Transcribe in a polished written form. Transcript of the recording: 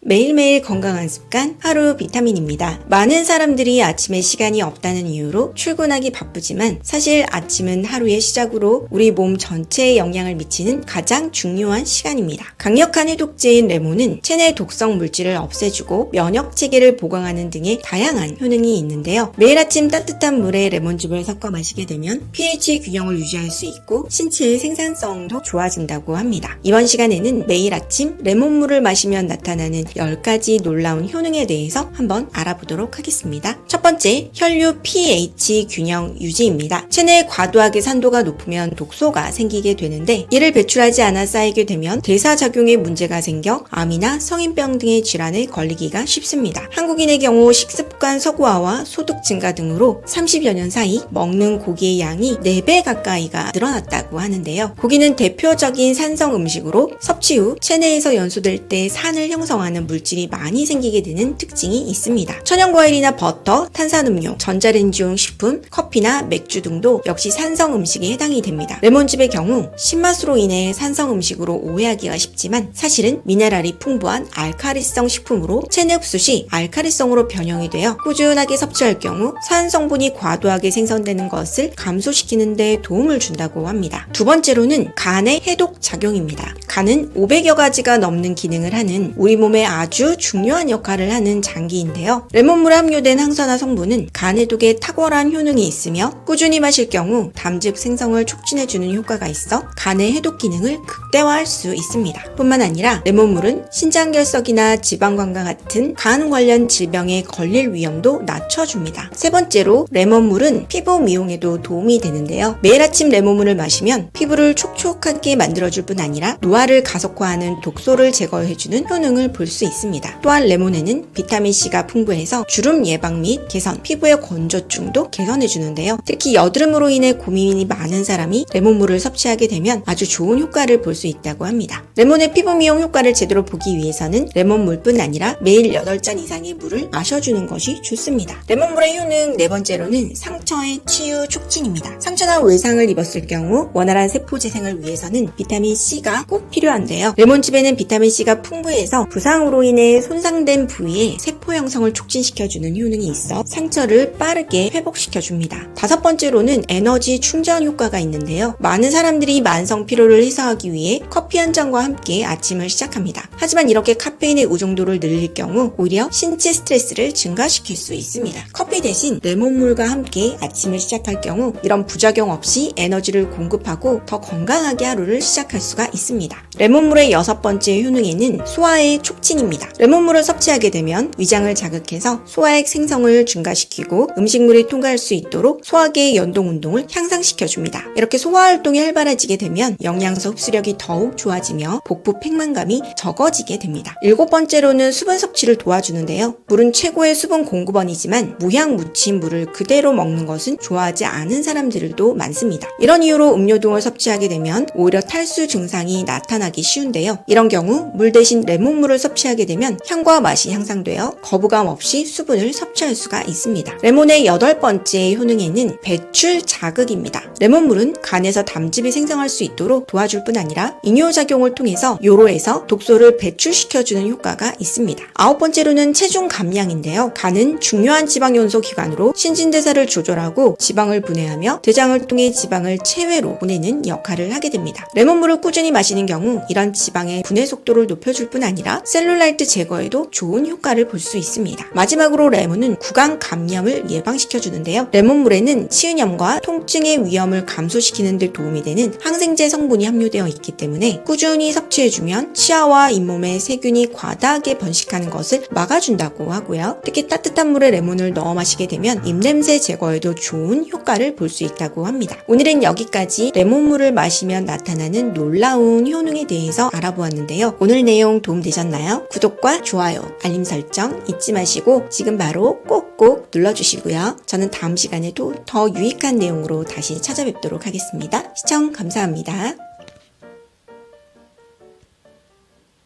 매일매일 건강한 습관 하루 비타민입니다. 많은 사람들이 아침에 시간이 없다는 이유로 출근하기 바쁘지만 사실 아침은 하루의 시작으로 우리 몸 전체에 영향을 미치는 가장 중요한 시간입니다. 강력한 해독제인 레몬은 체내 독성 물질을 없애주고 면역 체계를 보강하는 등의 다양한 효능이 있는데요. 매일 아침 따뜻한 물에 레몬즙을 섞어 마시게 되면 pH 균형을 유지할 수 있고 신체의 생산성도 좋아진다고 합니다. 이번 시간에는 매일 아침 레몬물을 마시면 나타나는 10가지 놀라운 효능에 대해서 한번 알아보도록 하겠습니다. 첫 번째, 혈류 pH 균형 유지입니다. 체내에 과도하게 산도가 높으면 독소가 생기게 되는데 이를 배출하지 않아 쌓이게 되면 대사작용에 문제가 생겨 암이나 성인병 등의 질환에 걸리기가 쉽습니다. 한국인의 경우 식습관 서구화와 소득 증가 등으로 30여 년 사이 먹는 고기의 양이 4배 가까이가 늘어났다고 하는데요. 고기는 대표적인 산성 음식으로 섭취 후 체내에서 연소될 때 산을 형성하는 물질이 많이 생기게 되는 특징이 있습니다. 천연과일이나 버터, 탄산음료, 전자레인지용 식품, 커피나 맥주 등도 역시 산성 음식에 해당이 됩니다. 레몬즙의 경우 신맛으로 인해 산성 음식으로 오해하기가 쉽지만 사실은 미네랄이 풍부한 알카리성 식품으로 체내 흡수 시 알카리성으로 변형이 되어 꾸준하게 섭취할 경우 산 성분이 과도하게 생성되는 것을 감소시키는 데 도움을 준다고 합니다. 두 번째로는 간의 해독 작용입니다. 간은 500여 가지가 넘는 기능을 하는 우리 몸의 아주 중요한 역할을 하는 장기인데요. 레몬물에 함유된 항산화 성분은 간 해독에 탁월한 효능이 있으며 꾸준히 마실 경우 담즙 생성을 촉진해주는 효과가 있어 간의 해독 기능을 극대화할 수 있습니다. 뿐만 아니라 레몬물은 신장결석이나 지방간과 같은 간 관련 질병에 걸릴 위험도 낮춰줍니다. 세 번째로 레몬물은 피부 미용에도 도움이 되는데요. 매일 아침 레몬물을 마시면 피부를 촉촉하게 만들어줄 뿐 아니라 노화를 가속화하는 독소를 제거해주는 효능을 볼 수 있습니다. 또한 레몬에는 비타민C가 풍부해서 주름 예방 및 개선, 피부의 건조증도 개선해주는데요. 특히 여드름으로 인해 고민이 많은 사람이 레몬물을 섭취하게 되면 아주 좋은 효과를 볼 수 있다고 합니다. 레몬의 피부 미용 효과를 제대로 보기 위해서는 레몬물뿐 아니라 매일 8잔 이상의 물을 마셔주는 것이 좋습니다. 레몬물의 효능 네 번째로는 상처의 치유 촉진입니다. 상처나 외상을 입었을 경우 원활한 세포 재생을 위해서는 비타민C가 꼭 필요한데요. 레몬즙에는 비타민C가 풍부해서 부상으로 인해 손상된 부위에 세포 형성을 촉진시켜주는 효능이 있어 상처를 빠르게 회복시켜줍니다. 다섯 번째로는 에너지 충전 효과가 있는데요. 많은 사람들이 만성 피로를 해소하기 위해 커피 한 잔과 함께 아침을 시작합니다. 하지만 이렇게 카페인의 의존도를 늘릴 경우 오히려 신체 스트레스를 증가시킬 수 있습니다. 커피 대신 레몬물과 함께 아침을 시작할 경우 이런 부작용 없이 에너지를 공급하고 더 건강하게 하루를 시작할 수가 있습니다. 레몬물의 여섯 번째 효능에는 소화의 촉진입니다. 레몬물을 섭취하게 되면 위장을 자극해서 소화액 생성을 증가시키고 음식물이 통과할 수 있도록 소화계의 연동 운동을 향상시켜줍니다. 이렇게 소화 활동이 활발해지게 되면 영양소 흡수력이 더욱 좋아지며 복부 팽만감이 적어지게 됩니다. 일곱 번째로는 수분 섭취를 도와주는데요. 물은 최고의 수분 공급원이지만 무향 무친 물을 그대로 먹는 것은 좋아하지 않은 사람들도 많습니다. 이런 이유로 음료 등을 섭취하게 되면 오히려 탈수 증상이 나타나기 쉬운데요. 이런 경우 물 대신 레몬물을 섭취하게 되면 향과 맛이 향상되어 거부감 없이 수분을 섭취할 수가 있습니다. 레몬의 여덟 번째 효능에는 배출 자극입니다. 레몬물은 간에서 담즙이 생성할 수 있도록 도와줄 뿐 아니라 이뇨작용을 통해서 요로에서 독소를 배출시켜주는 효과가 있습니다. 아홉 번째로는 체중 감량인데요. 간은 중요한 지방연소 기관으로 신진대사를 조절하고 지방을 분해하며 대장을 통해 지방을 체외로 보내는 역할을 하게 됩니다. 레몬물을 꾸준히 마시는 경우 이런 지방의 분해 속도를 높여줄 뿐 아니라 셀룰라이트 제거에도 좋은 효과를 볼 수 있습니다. 마지막으로 레몬은 구강 감염을 예방시켜주는데요. 레몬물에는 치은염과 통증의 위험을 감소시키는 데 도움이 되는 항생제 성분이 함유되어 있기 때문에 꾸준히 섭취해주면 치아와 잇몸에 세균이 과다하게 번식하는 것을 막아준다고 하고요. 특히 따뜻한 물에 레몬을 넣어 마시게 되면 입냄새 제거에도 좋은 효과를 볼 수 있다고 합니다. 오늘은 여기까지 레몬물을 마시면 나타나는 놀라운 효능에 대해서 알아보았는데요. 오늘 내용 도움되셨나요? 구독과 좋아요, 알림 설정 잊지 마시고 지금 바로 꼭꼭 눌러주시고요. 저는 다음 시간에도 더 유익한 내용으로 다시 찾아뵙도록 하겠습니다. 시청 감사합니다.